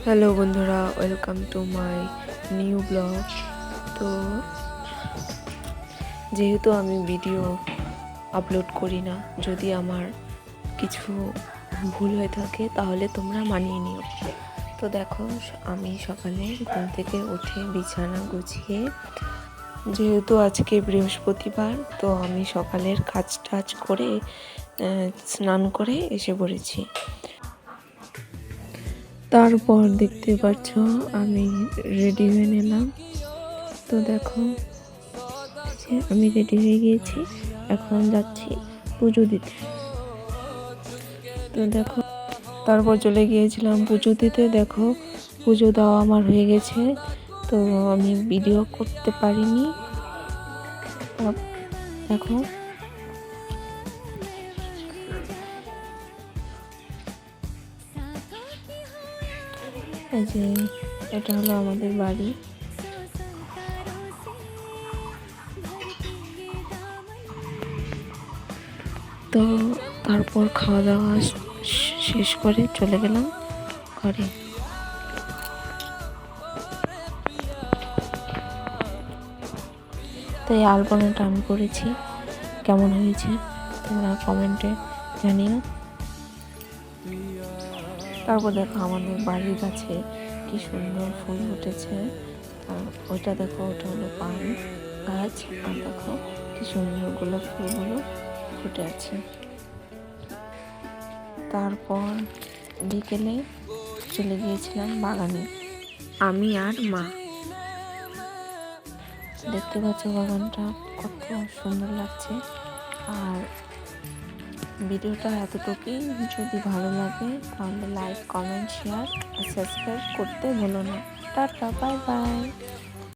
Hello বন্ধুরা, welcome to my new blog. তো যেহেতু আমি ভিডিও আপলোড করি না, যদি আমার কিছু ভুল হয়ে থাকে তাহলে তোমরা মানিয়ে নিও। তো দেখো, আমি সকালে ঘুম থেকে উঠে বিছানা গুছিয়ে, যেহেতু আজকে বৃহস্পতিবার, তো আমি সকালের কাজ টাজ করে স্নান করে এসে পড়েছি। তারপর দেখতে পাচ্ছ আমি রেডি হয়ে নিলাম। তো দেখো, আমি রেডি হয়ে গিয়েছি, এখন যাচ্ছি পুজো দিতে। তো দেখো, তারপর চলে গিয়েছিলাম পুজো দিতে। দেখো, পুজো দেওয়া আমার হয়ে গেছে, তো আমি ভিডিও করতে পারিনি। দেখো, এই যে এটা হলো আমাদের বাড়ি। তো তারপর খাওয়া দাওয়া শেষ করে চলে গেলাম ঘরে। তো এই আলপনাটা আমি করেছি, কেমন হয়েছে তোমরা কমেন্টে জানিও। তারপর দেখো, আমাদের বাড়ির কাছে কি সুন্দর ফুল ফুটেছে। আর ওইটা দেখো, ওটা হলো পান গাছ। আর দেখো কি সুন্দর গোলাপ ফুলগুলো ফুটে আছে। তারপর বিকেলে চলে গিয়েছিলাম বাগানে, আমি আর মা। দেখতে পাচ্ছ বাগানটা কত সুন্দর লাগছে। আর ভিডিওটা এতটুকুই। যদি ভালো লাগে তাহলে লাইক, কমেন্ট, শেয়ার আর সাবস্ক্রাইব করতে ভুলো না। Tata, bye bye.